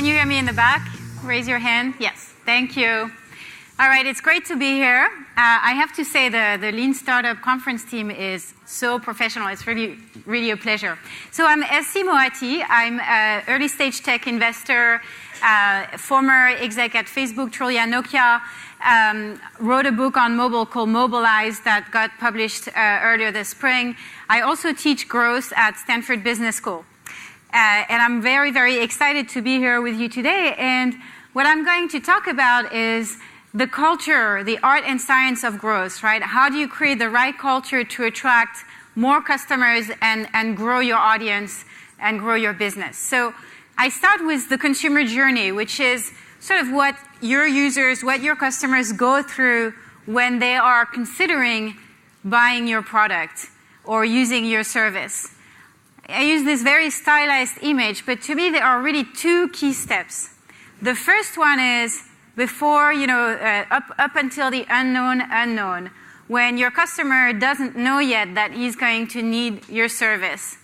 you hear me in the back? Raise your hand. Yes, thank you. All right, it's great to be here. I have to say the Lean Startup Conference team is so professional. It's really, really a pleasure. So I'm Moatti. I'm an early stage tech investor, former exec at Facebook, Trulia, Nokia. Wrote a book on mobile called Mobilize that got published earlier this spring. I also teach growth at Stanford Business School. And I'm very, very excited to be here with you today. And what I'm going to talk about is the culture, the art and science of growth, right? How do you create the right culture to attract more customers and grow your audience and grow your business? So I start with the consumer journey, which is sort of what your users, what your customers go through when they are considering buying your product or using your service. I use this very stylized image, but to me there are really two key steps. The first one is before, up until the unknown, when your customer doesn't know yet that he's going to need your service.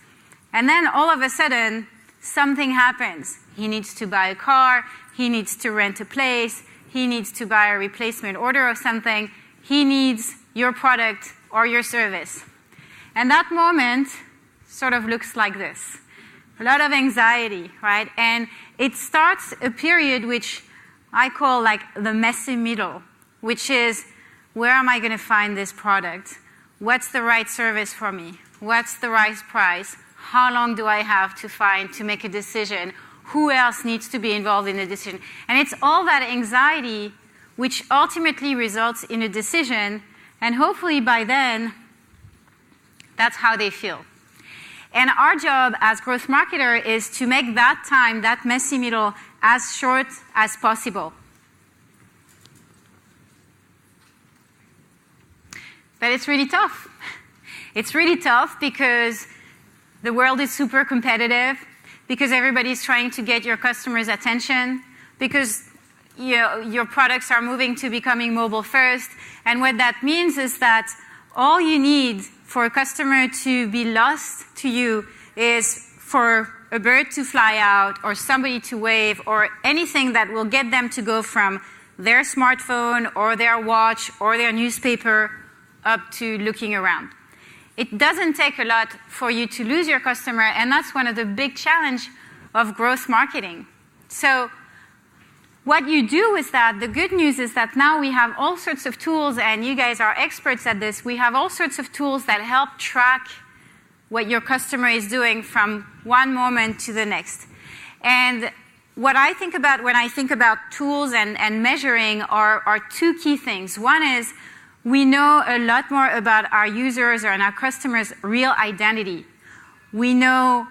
And then all of a sudden, something happens. He needs to buy a car, he needs to rent a place, he needs to buy a replacement order of something, he needs your product or your service. And that moment sort of looks like this. A lot of anxiety, right? And it starts a period which I call like the messy middle, which is, where am I going to find this product? What's the right service for me? What's the right price? How long do I have to make a decision? Who else needs to be involved in the decision? And it's all that anxiety which ultimately results in a decision, and hopefully by then, that's how they feel. And our job as growth marketer is to make that time, that messy middle, as short as possible. But it's really tough. It's really tough because the world is super competitive, because everybody's trying to get your customers' attention, because your products are moving to becoming mobile first. And what that means is that all you need for a customer to be lost to you is for a bird to fly out or somebody to wave or anything that will get them to go from their smartphone or their watch or their newspaper up to looking around. It doesn't take a lot for you to lose your customer, and that's one of the big challenges of growth marketing. So what you do with that, the good news is that now we have all sorts of tools, and you guys are experts at this. We have all sorts of tools that help track what your customer is doing from one moment to the next. And what I think about when I think about tools and measuring are two key things. One is we know a lot more about our users and our customers' real identity. We know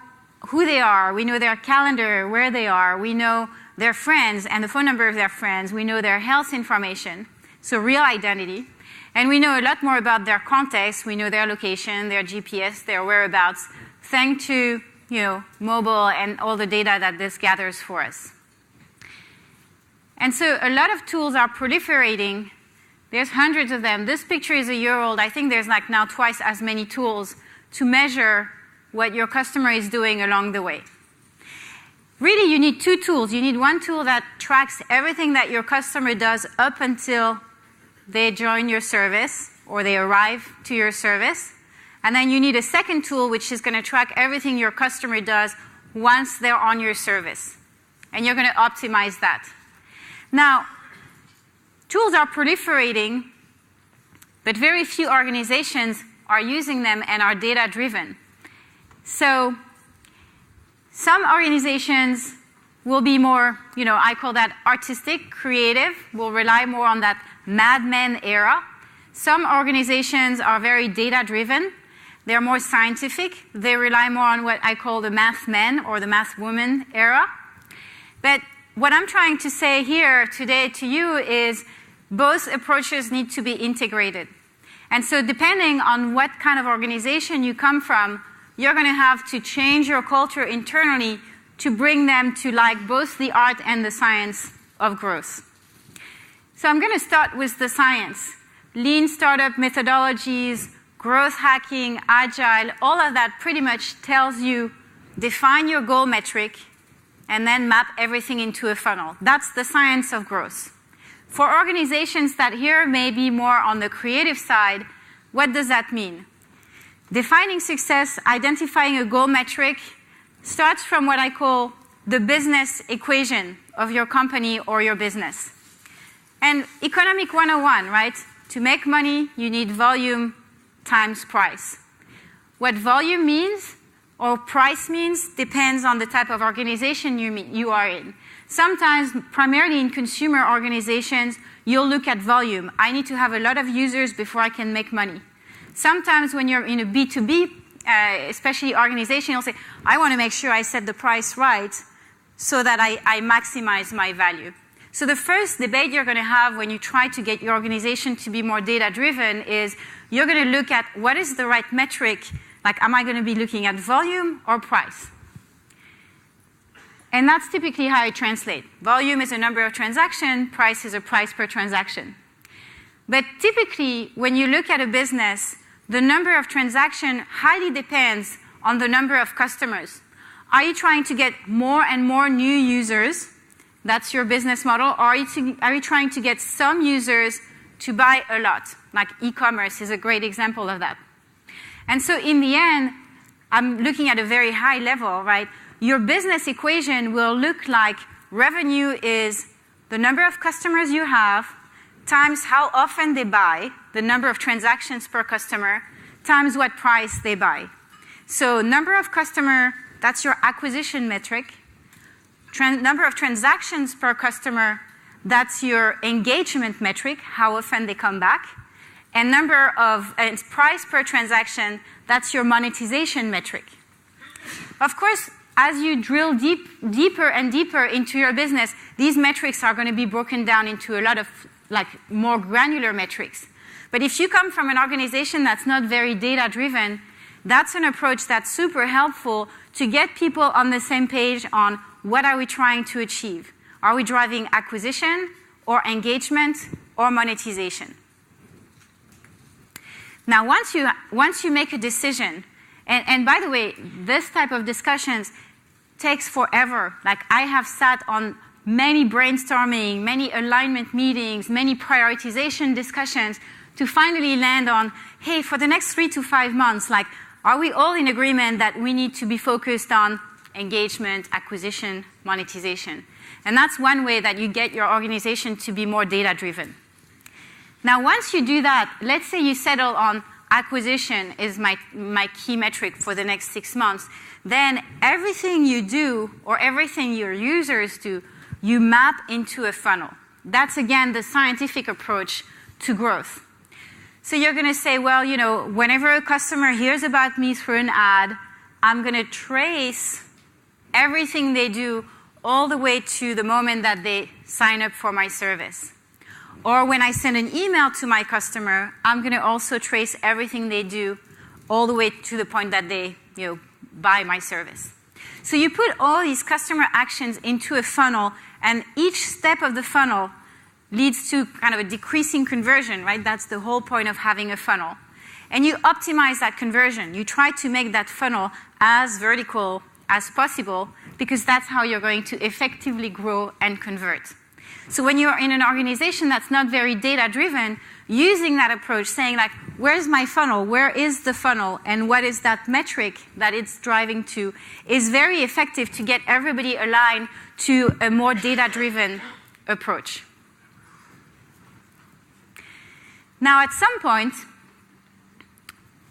who they are. We know their calendar, where they are. We know their friends and the phone number of their friends. We know their health information, so real identity. And we know a lot more about their context. We know their location, their GPS, their whereabouts, thanks to mobile and all the data that this gathers for us. And so a lot of tools are proliferating. There's hundreds of them. This picture is a year old. I think there's like now twice as many tools to measure what your customer is doing along the way. Really, you need two tools. You need one tool that tracks everything that your customer does up until they join your service or they arrive to your service. And then you need a second tool which is going to track everything your customer does once they're on your service. And you're going to optimize that. Now, tools are proliferating, but very few organizations are using them and are data-driven. So some organizations will be more, I call that artistic, creative, will rely more on that Mad Men era. Some organizations are very data-driven. They're more scientific. They rely more on what I call the math men or the math woman era. But what I'm trying to say here today to you is both approaches need to be integrated. And so depending on what kind of organization you come from, you're going to have to change your culture internally to bring them to like both the art and the science of growth. So I'm going to start with the science. Lean startup methodologies, growth hacking, agile, all of that pretty much tells you define your goal metric and then map everything into a funnel. That's the science of growth. For organizations that here may be more on the creative side, what does that mean? Defining success, identifying a goal metric, starts from what I call the business equation of your company or your business. And economic 101, right? To make money, you need volume times price. What volume means or price means depends on the type of organization you are in. Sometimes, primarily in consumer organizations, you'll look at volume. I need to have a lot of users before I can make money. Sometimes when you're in a B2B, especially organization, you'll say, I want to make sure I set the price right so that I maximize my value. So the first debate you're going to have when you try to get your organization to be more data-driven is you're going to look at what is the right metric. Like, am I going to be looking at volume or price? And that's typically how I translate. Volume is a number of transactions, price is a price per transaction. But typically, when you look at a business, the number of transactions highly depends on the number of customers. Are you trying to get more and more new users? That's your business model. Or are you trying to get some users to buy a lot? Like e-commerce is a great example of that. And so in the end, I'm looking at a very high level, right? Your business equation will look like revenue is the number of customers you have times how often they buy, the number of transactions per customer, times what price they buy. So number of customer, that's your acquisition metric. Number of transactions per customer, that's your engagement metric, how often they come back. And price per transaction, that's your monetization metric. Of course, as you drill deeper and deeper into your business, these metrics are going to be broken down into a lot of more granular metrics. But if you come from an organization that's not very data-driven, that's an approach that's super helpful to get people on the same page on what are we trying to achieve. Are we driving acquisition or engagement or monetization? Now, once you make a decision, and by the way, this type of discussions takes forever. Like, I have sat on many brainstorming, many alignment meetings, many prioritization discussions to finally land on, hey, for the next 3 to 5 months, like, are we all in agreement that we need to be focused on engagement, acquisition, monetization? And that's one way that you get your organization to be more data-driven. Now, once you do that, let's say you settle on acquisition is my key metric for the next 6 months, then everything you do or everything your users do, you map into a funnel. That's, again, the scientific approach to growth. So you're going to say, well, whenever a customer hears about me through an ad, I'm going to trace everything they do all the way to the moment that they sign up for my service. Or when I send an email to my customer, I'm going to also trace everything they do all the way to the point that they buy my service. So you put all these customer actions into a funnel, and each step of the funnel leads to kind of a decreasing conversion, right? That's the whole point of having a funnel. And you optimize that conversion. You try to make that funnel as vertical as possible because that's how you're going to effectively grow and convert. So when you're in an organization that's not very data-driven, using that approach, saying like, where's my funnel? Where is the funnel? And what is that metric that it's driving to is very effective to get everybody aligned to a more data-driven approach. Now, at some point,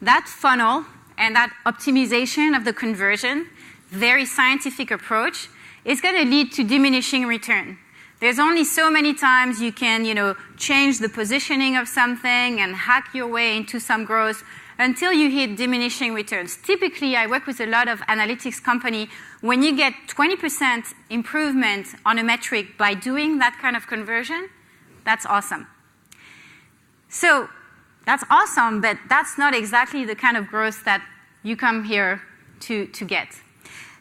that funnel and that optimization of the conversion, very scientific approach, is going to lead to diminishing return. There's only so many times you can, change the positioning of something and hack your way into some growth until you hit diminishing returns. Typically, I work with a lot of analytics company. When you get 20% improvement on a metric by doing that kind of conversion, that's awesome. So that's awesome, but that's not exactly the kind of growth that you come here to get.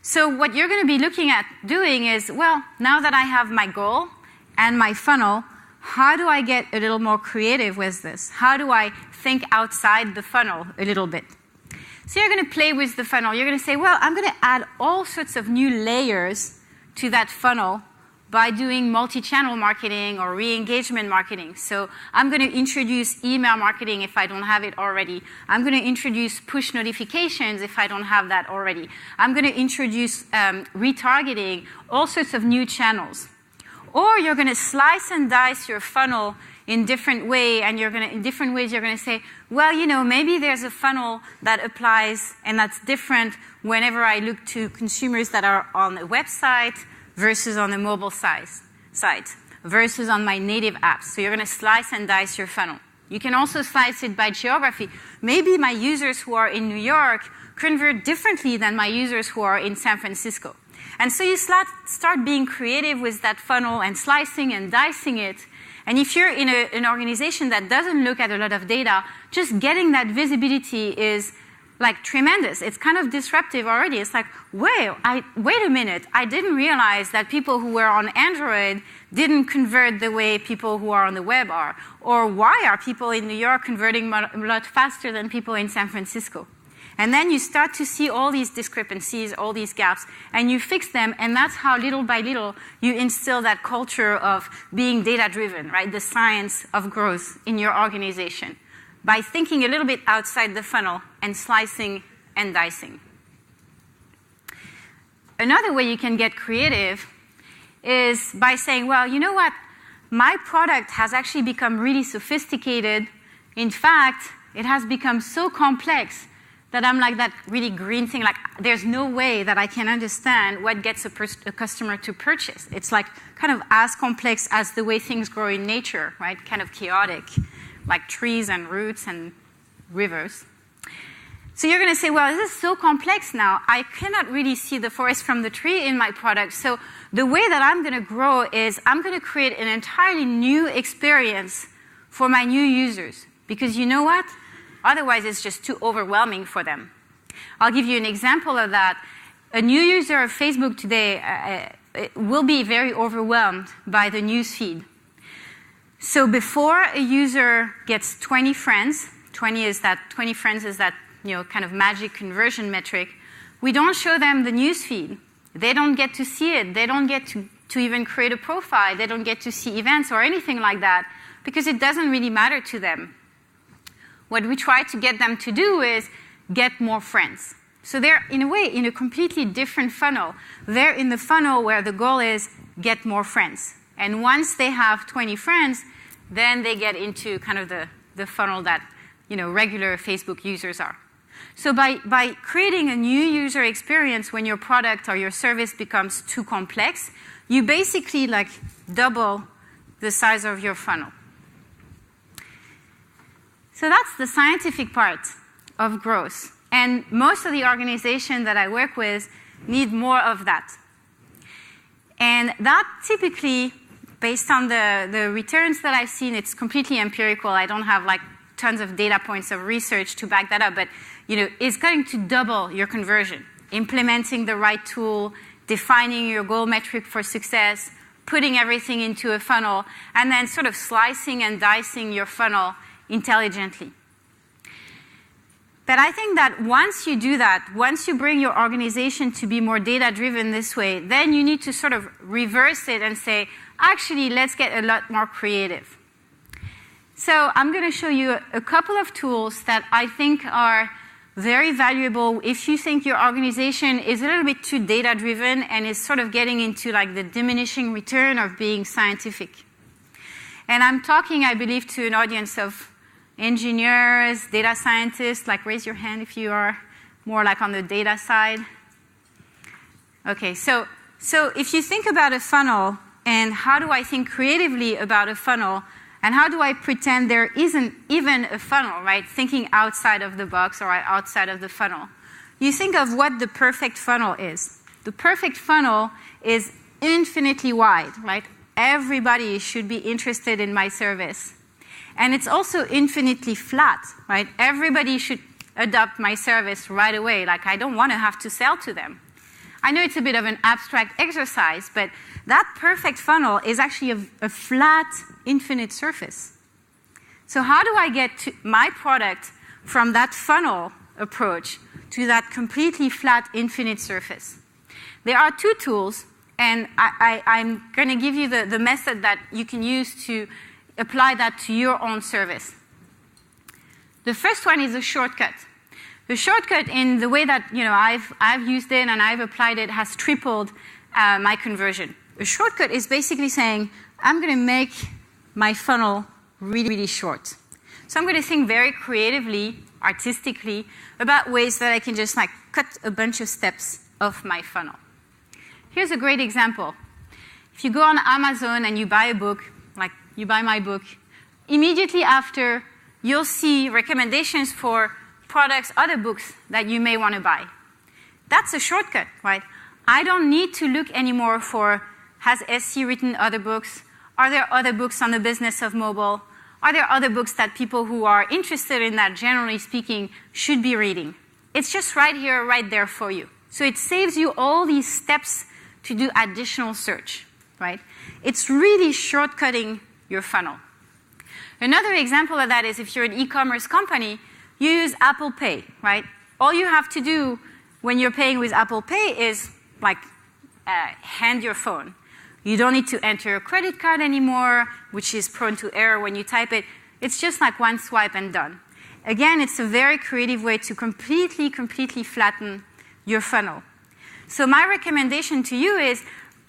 So what you're going to be looking at doing is, well, now that I have my goal and my funnel, how do I get a little more creative with this? How do I think outside the funnel a little bit? So you're going to play with the funnel. You're going to say, well, I'm going to add all sorts of new layers to that funnel by doing multi-channel marketing or re-engagement marketing. So I'm going to introduce email marketing if I don't have it already. I'm going to introduce push notifications if I don't have that already. I'm going to introduce retargeting, all sorts of new channels. Or you're going to slice and dice your funnel in different way, and in different ways you're going to say, well, maybe there's a funnel that applies and that's different whenever I look to consumers that are on a website versus on a mobile site versus on my native apps. So you're going to slice and dice your funnel. You can also slice it by geography. Maybe my users who are in New York convert differently than my users who are in San Francisco. And so you start being creative with that funnel and slicing and dicing it. And if you're in an organization that doesn't look at a lot of data, just getting that visibility is tremendous. It's kind of disruptive already. It's like, wait a minute. I didn't realize that people who were on Android didn't convert the way people who are on the web are. Or why are people in New York converting a lot faster than people in San Francisco? And then you start to see all these discrepancies, all these gaps, and you fix them, and that's how little by little you instill that culture of being data-driven, right? The science of growth in your organization by thinking a little bit outside the funnel and slicing and dicing. Another way you can get creative is by saying, well, you know what? My product has actually become really sophisticated. In fact, it has become so complex that I'm like that really green thing, there's no way that I can understand what gets a customer to purchase. It's kind of as complex as the way things grow in nature, right? Kind of chaotic, like trees and roots and rivers. So you're going to say, well, this is so complex now. I cannot really see the forest from the tree in my product. So the way that I'm going to grow is I'm going to create an entirely new experience for my new users. Because you know what? Otherwise, it's just too overwhelming for them. I'll give you an example of that. A new user of Facebook today will be very overwhelmed by the news feed. So before a user gets 20 friends, 20 friends is that kind of magic conversion metric, we don't show them the news feed. They don't get to see it. They don't get to even create a profile. They don't get to see events or anything like that because it doesn't really matter to them. What we try to get them to do is get more friends. So they're, in a way, in a completely different funnel. They're in the funnel where the goal is get more friends. And once they have 20 friends, then they get into kind of the funnel that regular Facebook users are. So by creating a new user experience when your product or your service becomes too complex, you basically double the size of your funnel. So that's the scientific part of growth. And most of the organizations that I work with need more of that. And that typically, based on the returns that I've seen, it's completely empirical. I don't have tons of data points of research to back that up, but it's going to double your conversion. Implementing the right tool, defining your goal metric for success, putting everything into a funnel, and then sort of slicing and dicing your funnel intelligently. But I think that once you do that, once you bring your organization to be more data-driven this way, then you need to sort of reverse it and say, actually, let's get a lot more creative. So I'm going to show you a couple of tools that I think are very valuable if you think your organization is a little bit too data-driven and is sort of getting into the diminishing return of being scientific. And I'm talking, I believe, to an audience of engineers, data scientists, raise your hand if you are more on the data side. Okay, so if you think about a funnel and how do I think creatively about a funnel and how do I pretend there isn't even a funnel, right? Thinking outside of the box or outside of the funnel. You think of what the perfect funnel is. The perfect funnel is infinitely wide, right? Everybody should be interested in my service. And it's also infinitely flat, right? Everybody should adopt my service right away. I don't want to have to sell to them. I know it's a bit of an abstract exercise, but that perfect funnel is actually a flat, infinite surface. So how do I get to my product from that funnel approach to that completely flat, infinite surface? There are two tools, and I'm going to give you the method that you can use to apply that to your own service. The first one is a shortcut. The shortcut, in the way that I've used it and I've applied it, has tripled my conversion. A shortcut is basically saying, I'm going to make my funnel really, really short. So I'm going to think very creatively, artistically, about ways that I can just cut a bunch of steps off my funnel. Here's a great example. If you go on Amazon and you buy a book, like you buy my book, immediately after, you'll see recommendations for products, other books that you may want to buy. That's a shortcut, right? I don't need to look anymore for, has SC written other books? Are there other books on the business of mobile? Are there other books that people who are interested in that, generally speaking, should be reading? It's just right here, right there for you. So it saves you all these steps to do additional search, right? It's really shortcutting your funnel. Another example of that is if you're an e-commerce company, you use Apple Pay, right? All you have to do when you're paying with Apple Pay is hand your phone. You don't need to enter a credit card anymore, which is prone to error when you type it. It's just like one swipe and done. Again, it's a very creative way to completely flatten your funnel. So my recommendation to you is,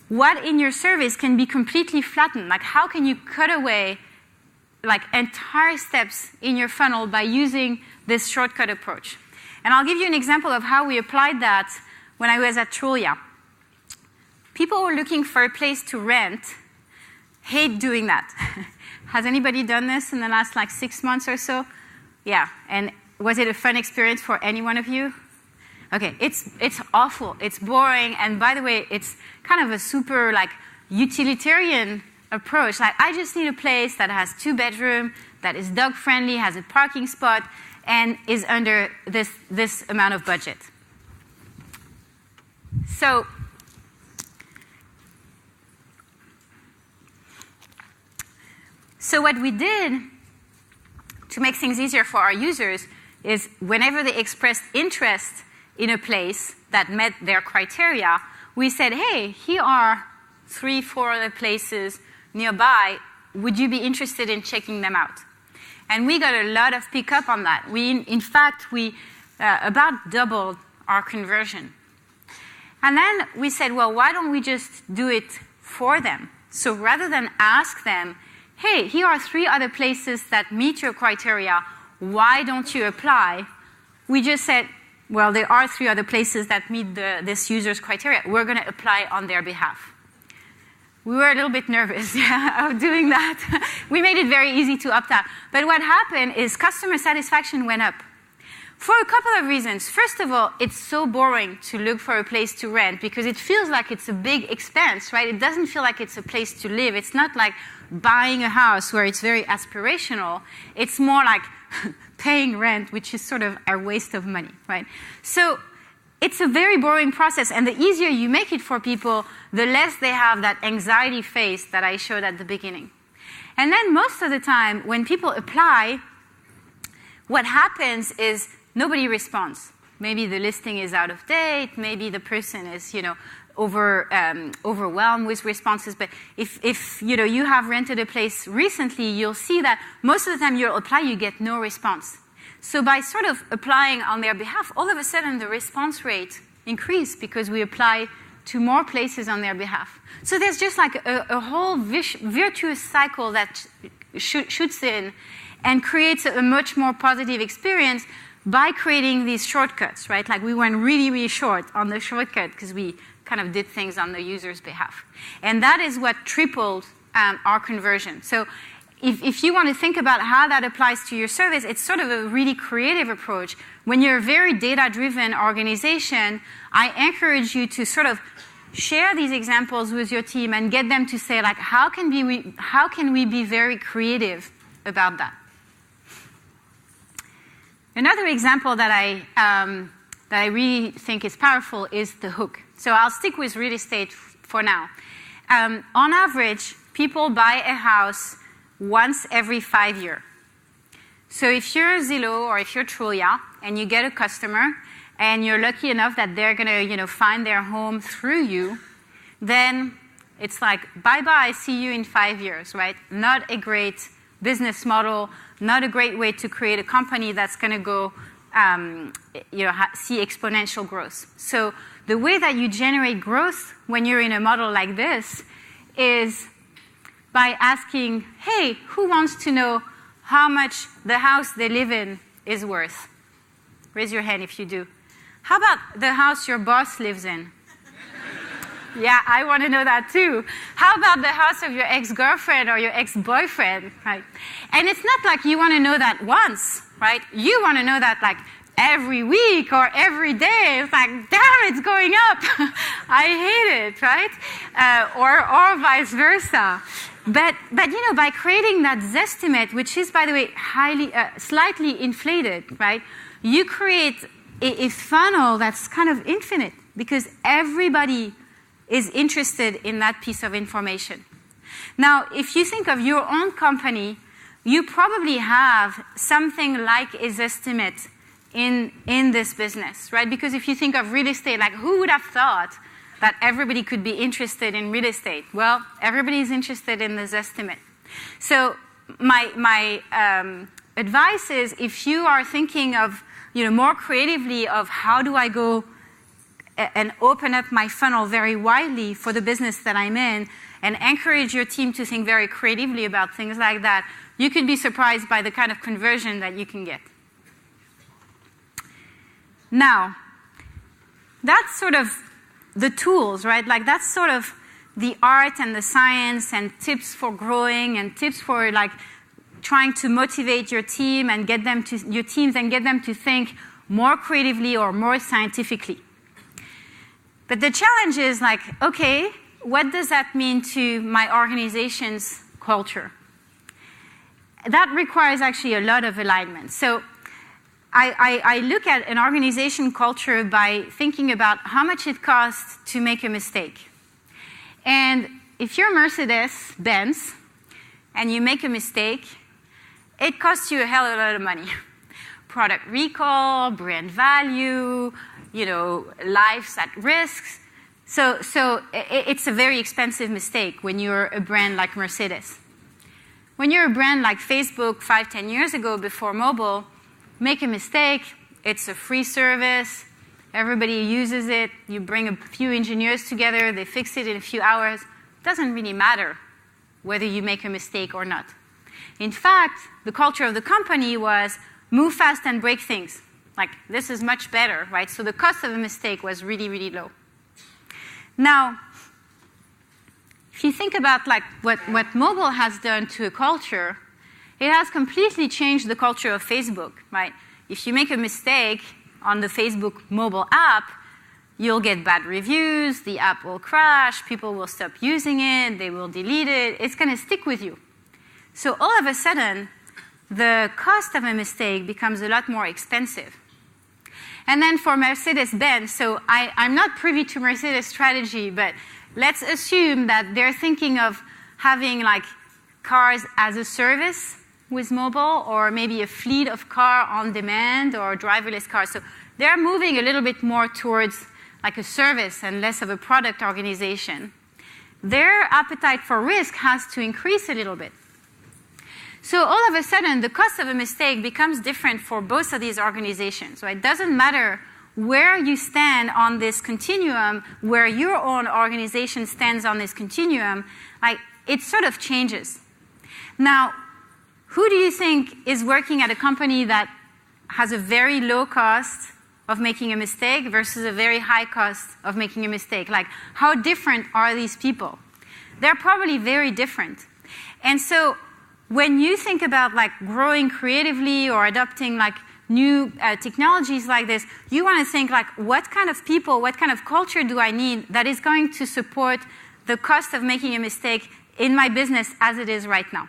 what in your service can be completely flattened? Like, how can you cut away entire steps in your funnel by using this shortcut approach? And I'll give you an example of how we applied that when I was at Trulia. People who are looking for a place to rent hate doing that. Has anybody done this in the last 6 months or so? Yeah. And was it a fun experience for any one of you? Okay, it's awful. It's boring. And by the way, it's kind of a super utilitarian approach. I just need a place that has 2 bedrooms, that is dog friendly, has a parking spot, and is under this amount of budget. So what we did to make things easier for our users is, whenever they expressed interest in a place that met their criteria, we said, hey, here are 3-4 other places nearby. Would you be interested in checking them out? And we got a lot of pickup on that. In fact, we about doubled our conversion. And then we said, well, why don't we just do it for them? So rather than ask them, hey, here are 3 other places that meet your criteria, why don't you apply? We just said, well, there are 3 other places that meet this user's criteria. We're going to apply on their behalf. We were a little bit nervous of doing that. We made it very easy to opt out. But what happened is customer satisfaction went up for a couple of reasons. First of all, it's so boring to look for a place to rent because it feels like it's a big expense, right? It doesn't feel like it's a place to live. It's not like buying a house where it's very aspirational. It's more like paying rent, which is sort of a waste of money, right? So it's a very boring process, and the easier you make it for people, the less they have that anxiety face that I showed at the beginning. And then most of the time, when people apply, what happens is nobody responds. Maybe the listing is out of date, maybe the person is, overwhelmed with responses. But if you have rented a place recently, you'll see that most of the time you'll apply, you get no response. So by sort of applying on their behalf, all of a sudden the response rate increased because we apply to more places on their behalf. So there's just a whole virtuous cycle that shoots in and creates a much more positive experience by creating these shortcuts, right? We went really, really short on the shortcut because we kind of did things on the user's behalf. And that is what tripled our conversion. So if you want to think about how that applies to your service, it's sort of a really creative approach. When you're a very data-driven organization, I encourage you to sort of share these examples with your team and get them to say, how can we be very creative about that? Another example that I really think is powerful is the hook. So I'll stick with real estate for now. On average, people buy a house once every 5 years. So if you're Zillow or if you're Trulia and you get a customer and you're lucky enough that they're going to find their home through you, then it's like, bye-bye, see you in 5 years, right? Not a great business model, not a great way to create a company that's going to go see exponential growth. So the way that you generate growth when you're in a model like this is by asking, hey, who wants to know how much the house they live in is worth? Raise your hand if you do. How about the house your boss lives in? Yeah, I want to know that too. How about the house of your ex-girlfriend or your ex-boyfriend, right? And it's not like you want to know that once, right? You want to know that like every week or every day. It's like, damn, it's going up. I hate it, right? Or vice versa. But by creating that Zestimate, which is, by the way, slightly inflated, right? You create a funnel that's kind of infinite because everybody is interested in that piece of information. Now, if you think of your own company, you probably have something like a Zestimate in this business, right? Because if you think of real estate, like who would have thought that everybody could be interested in real estate? Well, everybody is interested in the Zestimate. So my advice is if you are thinking of more creatively of how do I go and open up my funnel very widely for the business that I'm in and encourage your team to think very creatively about things like that, you could be surprised by the kind of conversion that you can get. Now, that's sort of the tools, right? Like that's sort of the art and the science and tips for growing and tips for like trying to motivate your team and get them to think more creatively or more scientifically. But the challenge is like, okay, what does that mean to my organization's culture? That requires actually a lot of alignment. So I look at an organization culture by thinking about how much it costs to make a mistake. And if you're Mercedes-Benz and you make a mistake, it costs you a hell of a lot of money. Product recall, brand value, lives at risk. So it's a very expensive mistake when you're a brand like Mercedes. When you're a brand like Facebook 5-10 years ago before mobile, make a mistake, it's a free service, everybody uses it, you bring a few engineers together, they fix it in a few hours. It doesn't really matter whether you make a mistake or not. In fact, the culture of the company was move fast and break things. Like, this is much better, right? So the cost of a mistake was really, really low. Now, if you think about like what mobile has done to a culture, it has completely changed the culture of Facebook, right? If you make a mistake on the Facebook mobile app, you'll get bad reviews, the app will crash, people will stop using it, they will delete it, it's going to stick with you. So all of a sudden, the cost of a mistake becomes a lot more expensive. And then for Mercedes-Benz, so I'm not privy to Mercedes' strategy, but let's assume that they're thinking of having like cars as a service with mobile, or maybe a fleet of car on demand or driverless cars. So they're moving a little bit more towards like a service and less of a product organization. Their appetite for risk has to increase a little bit. So all of a sudden, the cost of a mistake becomes different for both of these organizations. Right? It doesn't matter where you stand on this continuum, where your own organization stands on this continuum, like it sort of changes. Now, who do you think is working at a company that has a very low cost of making a mistake versus a very high cost of making a mistake? Like, how different are these people? They're probably very different. And so when you think about like growing creatively or adopting like new technologies like this, you want to think like, what kind of people, what kind of culture do I need that is going to support the cost of making a mistake in my business as it is right now?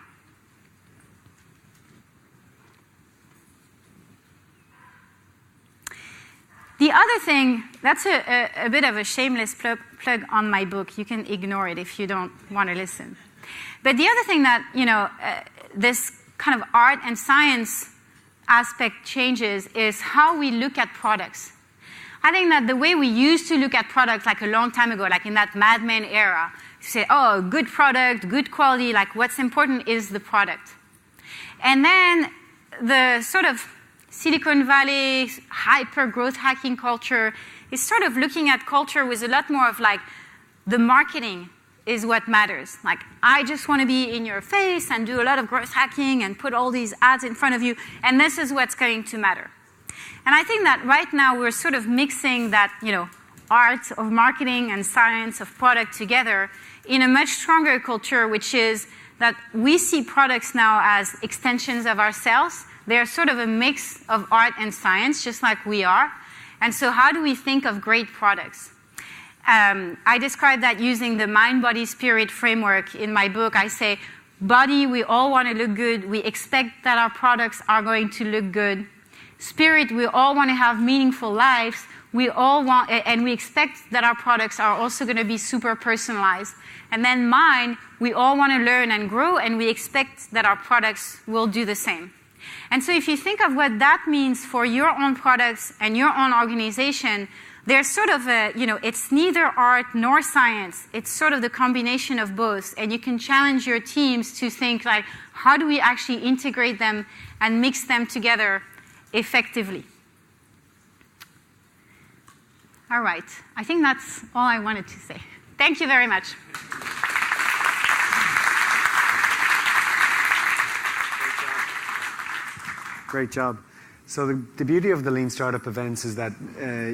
The other thing, that's a bit of a shameless plug on my book. You can ignore it if you don't want to listen. But the other thing that, this kind of art and science aspect changes is how we look at products. I think that the way we used to look at products like a long time ago, like in that Mad Men era, to say, oh, good product, good quality, like what's important is the product. And then the sort of Silicon Valley hyper growth hacking culture is sort of looking at culture with a lot more of like the marketing is what matters. Like, I just want to be in your face and do a lot of growth hacking and put all these ads in front of you, and this is what's going to matter. And I think that right now we're sort of mixing that, art of marketing and science of product together in a much stronger culture, which is that we see products now as extensions of ourselves. They're sort of a mix of art and science, just like we are. And so how do we think of great products? I describe that using the mind, body, spirit framework in my book. I say, body, we all want to look good. We expect that our products are going to look good. Spirit, we all want to have meaningful lives. We all want, and we expect that our products are also going to be super personalized. And then mind, we all want to learn and grow, and we expect that our products will do the same. And so if you think of what that means for your own products and your own organization, there's sort of it's neither art nor science. It's sort of the combination of both. And you can challenge your teams to think like, how do we actually integrate them and mix them together effectively? All right. I think that's all I wanted to say. Thank you very much. Great job. So the beauty of the Lean Startup events is that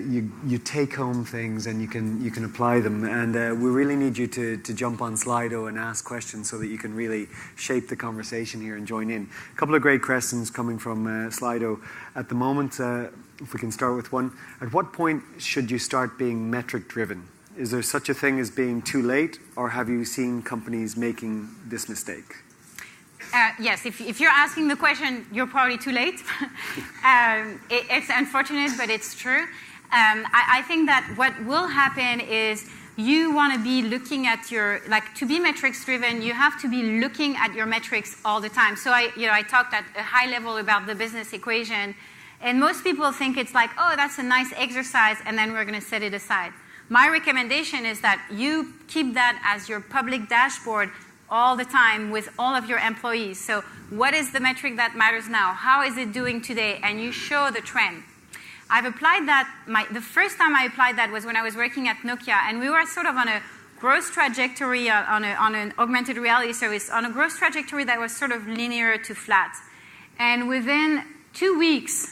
you take home things and you can apply them. And we really need you to jump on Slido and ask questions so that you can really shape the conversation here and join in. A couple of great questions coming from Slido. At the moment, if we can start with one, at what point should you start being metric driven? Is there such a thing as being too late, or have you seen companies making this mistake? Yes, if you're asking the question, you're probably too late. It's unfortunate, but it's true. I think that what will happen is you want to be looking at to be metrics driven, you have to be looking at your metrics all the time. So I talked at a high level about the business equation, and most people think it's like, oh, that's a nice exercise, and then we're going to set it aside. My recommendation is that you keep that as your public dashboard all the time with all of your employees. So what is the metric that matters now? How is it doing today? And you show the trend. I've applied that. The first time I applied that was when I was working at Nokia, and we were sort of on a growth trajectory, on an augmented reality service, on a growth trajectory that was sort of linear to flat. And within 2 weeks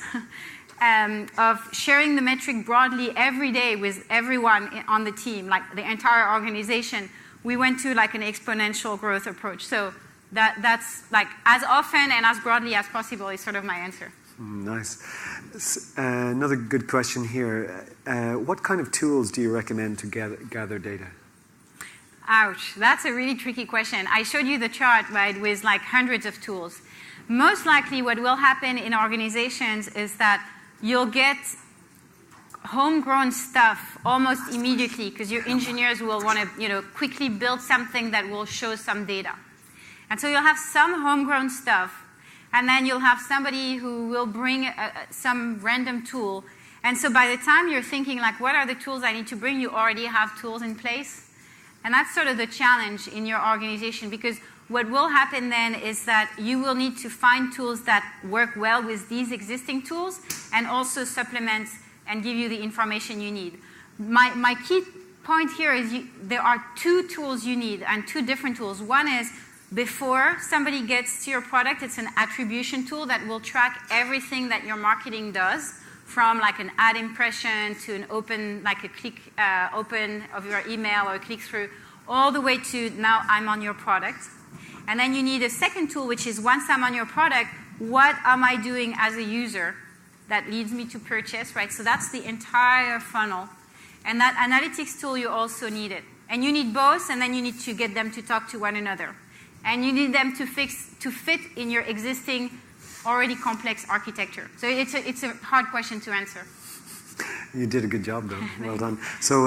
of sharing the metric broadly every day with everyone on the team, like the entire organization, we went to like an exponential growth approach. So that's like as often and as broadly as possible is sort of my answer. Nice. Another good question here. What kind of tools do you recommend to gather data? Ouch, that's a really tricky question. I showed you the chart, right, with like hundreds of tools. Most likely what will happen in organizations is that you'll get homegrown stuff almost immediately because your engineers will want to quickly build something that will show some data. And so you'll have some homegrown stuff, and then you'll have somebody who will bring some random tool. And so by the time you're thinking, like, what are the tools I need to bring, you already have tools in place. And that's sort of the challenge in your organization, because what will happen then is that you will need to find tools that work well with these existing tools and also supplement and give you the information you need. My key point here is there are 2 tools you need, and 2 different tools. One is before somebody gets to your product, it's an attribution tool that will track everything that your marketing does, from like an ad impression to an open, like a click open of your email or a click through, all the way to now I'm on your product. And then you need a second tool, which is once I'm on your product, what am I doing as a user that leads me to purchase, right? So that's the entire funnel. And that analytics tool, you also need it. And you need both, and then you need to get them to talk to one another. And you need them to fit in your existing, already complex architecture. So it's a hard question to answer. You did a good job, though. Well done. So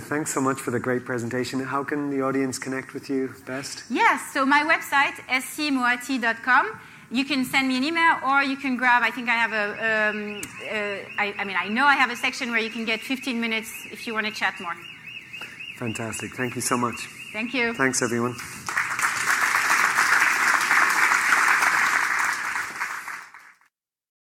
thanks so much for the great presentation. How can the audience connect with you best? Yes, so my website, scmoatti.com. you can send me an email, or you can grab, I think I have I know I have a section where you can get 15 minutes if you want to chat more. Fantastic. Thank you so much. Thank you. Thanks, everyone.